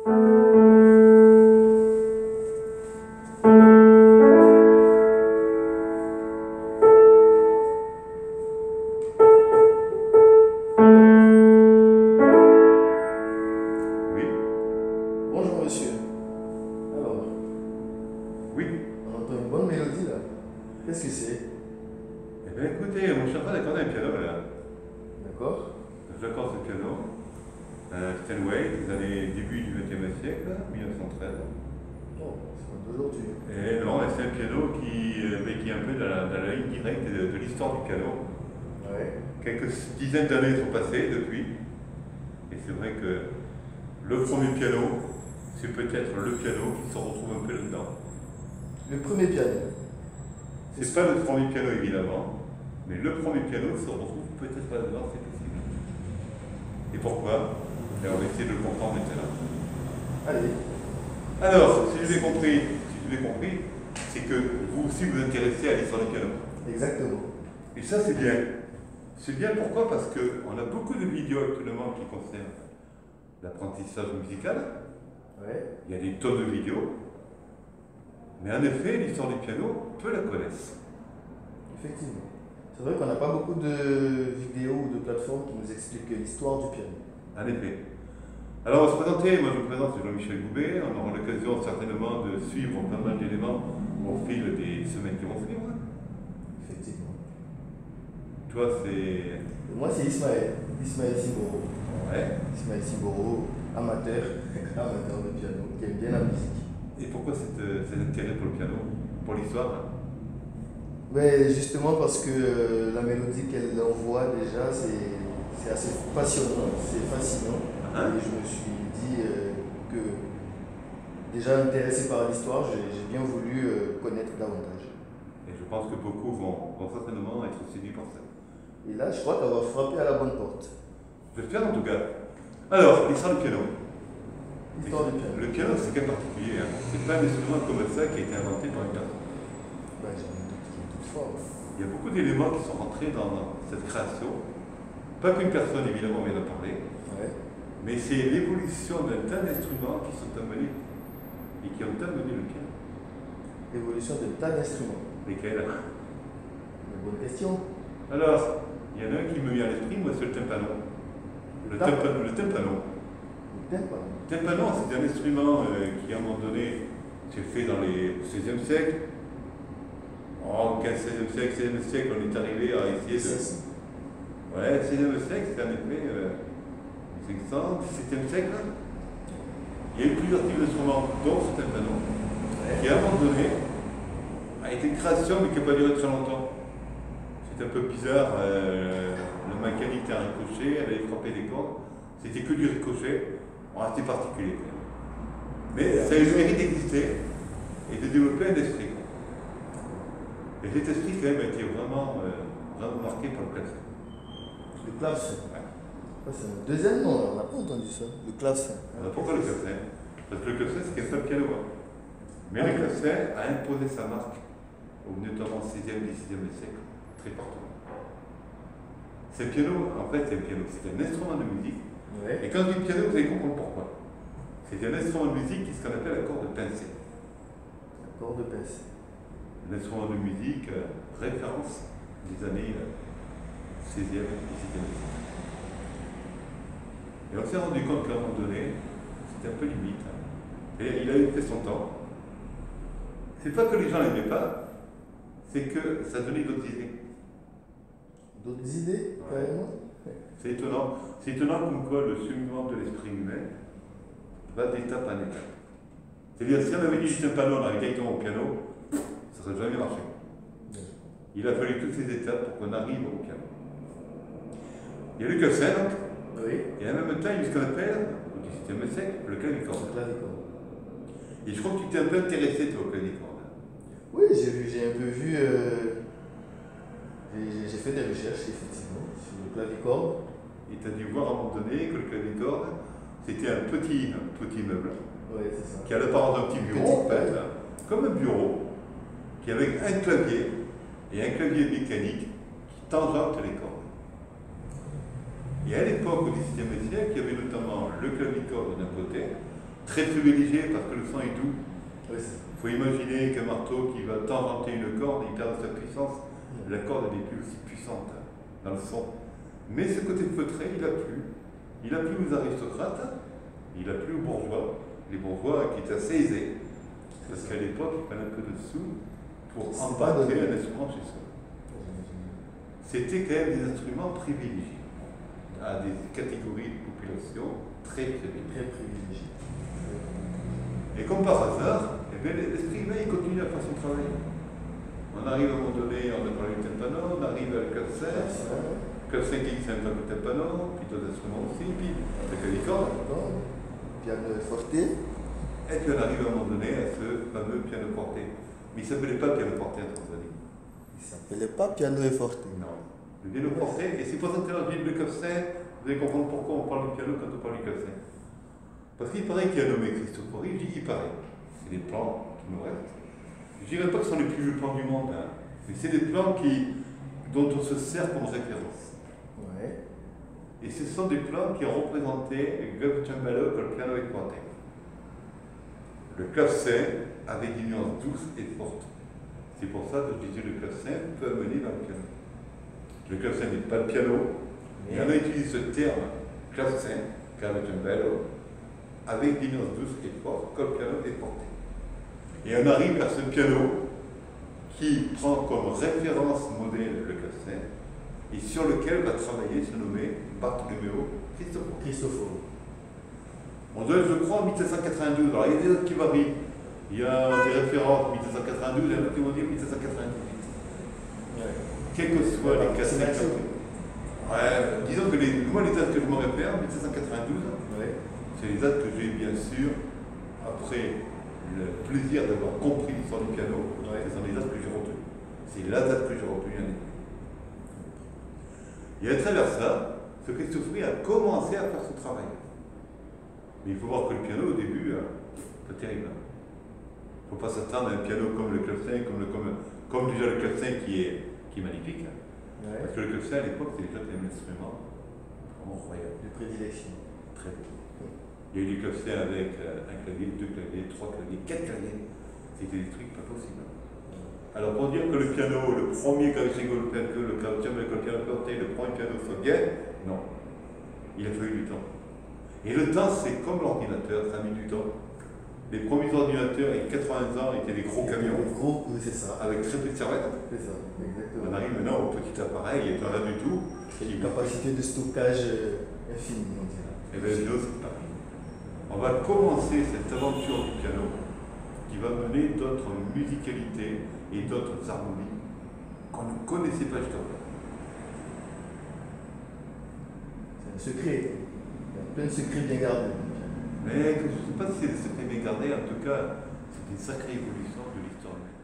Oui, Bonjour monsieur. Alors, oui. on entend une bonne mélodie là. Qu'est-ce que c'est? Eh bien écoutez, moi je suis en train d'accorder un piano là. D'accord? J'accorde ce piano. Un Steinway des années début du XXe siècle, 1913. Oh, c'est pas d'aujourd'hui. Et non, c'est un piano qui est un peu dans la ligne directe de l'histoire du piano. Ouais. Quelques dizaines d'années sont passées depuis. Et c'est vrai que le premier piano, c'est peut-être le piano qui se retrouve un peu là-dedans. Le premier piano. C'est pas le premier piano évidemment, mais le premier piano se retrouve peut-être là-dedans, c'est possible. Et pourquoi? Et on va essayer de le comprendre maintenant. Allez. Alors, si je l'ai compris, c'est que vous aussi vous intéressez à l'histoire du piano. Exactement. Et ça c'est bien. C'est bien pourquoi? Parce qu'on a beaucoup de vidéos actuellement qui concernent l'apprentissage musical. Ouais. Il y a des tonnes de vidéos. Mais en effet, l'histoire du piano, peu la connaissent. Effectivement. C'est vrai qu'on n'a pas beaucoup de vidéos ou de plateformes qui nous expliquent l'histoire du piano. En effet. Alors, on va se présenter. Moi, je me présente, c'est Jean-Michel Goubet. On aura l'occasion certainement de suivre pas mal d'éléments au fil des semaines qui vont suivre. Effectivement. Toi, c'est. Et moi c'est Ismaël. Ismaël Simboro. Ouais. Ismaël Simboro, amateur, amateur de piano, qui aime bien la musique. Et pourquoi cet intérêt pour le piano? Pour l'histoire? Mais justement parce que la mélodie qu'elle envoie déjà, c'est assez passionnant, c'est fascinant. Hein? Et je me suis dit que déjà intéressé par l'histoire, j'ai bien voulu connaître davantage. Et je pense que beaucoup vont certainement être séduits par ça. Et là, je crois qu'elle va frapper à la bonne porte. J'espère en tout cas. Alors, l'histoire du piano. L'histoire du piano. Le piano, c'est qu'un particulier. Hein. C'est pas un instrument comme ça qui a été inventé par une personne. Ben, j'ai un doute qui est toutefois. Il y a beaucoup d'éléments qui sont rentrés dans cette création. Pas qu'une personne, évidemment, vient de parler, Ouais. mais c'est l'évolution d'un tas d'instruments qui sont amenés et qui ont amené le piano. L'évolution de tas d'instruments. Lesquels? Une bonne question. Alors, il y en a un qui me vient à l'esprit, moi, c'est le tympano. Le tympano. Le tympano. Le tympano, c'est un instrument qui, à un moment donné, s'est fait dans les 16e siècle. En 15, 16e siècle, 16e siècle, on est arrivé à essayer de. Ouais, 16e siècle, c'est en effet 500, 17e siècle. Il y a eu plusieurs types d'instruments, dont ce tympano, qui à un moment donné a été une création mais qui n'a pas duré très longtemps. C'était un peu bizarre, le mécanique était un ricochet, elle allait frapper des cordes, c'était que du ricochet, c'était particulier. Mais ça a eu le mérite d'exister et de développer un esprit. Et cet esprit quand même a été vraiment marqué par le clavecin. Le clavecin. Ouais. Ça, c'est un deuxième nom, on n'a pas entendu ça. Le clavecin. Alors pourquoi le clavecin? Parce que le clavecin c'est qu'un seul piano. Hein. Mais le clavecin a imposé sa marque au notamment 6e, 10e siècle, très partout. C'est un piano, en fait c'est un piano, c'est un instrument de musique. Ouais. Et quand je dis piano, vous allez comprendre pourquoi. C'est un instrument de musique qui est ce qu'on appelle l'accord de pincée. Accord de pince. Un instrument de musique référence des années 16e et 17e siècle. Et on s'est rendu compte qu'à un moment donné, c'était un peu limite. Hein. Et il a fait son temps. C'est pas que les gens l'aimaient pas, c'est que ça donnait d'autres idées. D'autres idées, carrément? C'est étonnant. C'est étonnant comme quoi le cheminement de l'esprit humain va d'étape en étape. C'est-à-dire, si on avait dit juste un panneau, on arrive directement au piano, ça n'aurait jamais marché. Il a fallu toutes ces étapes pour qu'on arrive au piano. Il y a le clavecin, donc, Oui. et en même temps, il y a ce qu'on appelle, au XVIIe siècle, le clavicorde. Le clavicorde. Et je crois que tu t'es un peu intéressé, toi, au clavicorde. Oui, j'ai un peu vu. J'ai fait des recherches, effectivement, sur le clavicorde. Et tu as dû voir à un moment donné que le clavicorde, c'était un petit meuble, Oui, c'est ça. qui a l'apparence d'un petit bureau, en fait, là, comme un bureau, qui avait un clavier et un clavier mécanique qui tangente les cordes. Et à l'époque, au XVIIe siècle, il y avait notamment le clavicorde d'un côté très privilégié parce que le son est doux. Oui, Il faut imaginer qu'un marteau qui va tangenter une corde, il perd de sa puissance, la corde n'est plus aussi puissante dans le son. Mais ce côté feutré, il a plu. Il a plu aux aristocrates, il a plu aux bourgeois, les bourgeois qui étaient assez aisés, parce qu'à l'époque, il fallait un peu de sous pour embarquer un instrument chez soi. C'était quand même des instruments privilégiés à des catégories de population très privilégiées. Et comme par hasard, l'esprit humain il continue à faire son travail. On arrive à un moment donné, on a parlé du tympano, on arrive à le clavecin qui existe un peu le tympano, puis d'autres instruments aussi, puis le clavicorde, piano forte. Et puis on arrive à un moment donné à ce fameux piano forte. Mais il ne s'appelait pas piano forte en Tanzanie. Il ne s'appelait pas piano forte. Non. Le piano forte, et c'est pour ça que dans le livre de clavecin, vous allez comprendre pourquoi on parle du piano quand on parle du clavecin. Parce qu'il paraît qu'il y a nommé Cristofori, je dis il paraît. C'est des plans qui nous restent. Je ne dirais pas que ce sont les plus vieux plans du monde, hein, mais c'est des plans dont on se sert comme référence. Ouais. Et ce sont des plans qui ont représenté le club cembalo que le piano est porté. Le clavecin avait des nuances douces et fortes. C'est pour ça que je disais le clavecin peut amener dans le piano. Le clavecin n'est pas le piano. Il y en a utilisé ce terme clavecin, club cembalo, avec des nuances douces et fortes, comme le piano est porté. Et on arrive à ce piano qui prend comme référence modèle le clavecin et sur lequel va travailler se nommer Bartolomeo Cristofori. On doit, je crois, en 1792. Alors il y a des dates qui varient. Il y a des références 1792, il y en a qui vont dire 1798. Ouais. Quels que soient les cassettes. Ouais, disons que moi, les dates que je me réfère, 1792, ouais, c'est les dates que j'ai bien sûr, après le plaisir d'avoir compris l'histoire du piano, ouais, ce sont les dates que j'ai retenues. C'est la date que j'ai retenue. Et à travers ça, ce Cristofori a commencé à faire ce travail. Mais il faut voir que le piano, au début, c'est terrible. Il ne faut pas s'attendre à un piano comme le clavecin, comme déjà le clavecin qui est magnifique. Ouais. Parce que le clavecin, à l'époque, c'était déjà un instrument vraiment royal. De prédilection. Très beau. Il y a eu des clavecins avec un clavier, 2 claviers, 3 claviers, 4 claviers. C'était des trucs pas possibles. Alors pour dire que le piano, le premier clavecin que le piano porté, le premier piano soit bien, non. Il a fallu du temps. Et le temps, c'est comme l'ordinateur, ça a mis du temps. Les premiers ordinateurs, il y a 80 ans, étaient des gros camions. Gros, oui, c'est ça. Avec très peu de cervelle. C'est ça, exactement. On arrive maintenant au petit appareil, et pas là du tout. Et une capacité de stockage infinie, on dirait. Et bien, c'est pareil. On va commencer cette aventure du piano qui va mener d'autres musicalités et d'autres harmonies qu'on ne connaissait pas jusqu'à C'est un secret. Plein de secrets bien gardés. Mais je ne sais pas si c'est des secrets bien gardés, en tout cas, c'est une sacrée évolution de l'histoire humaine.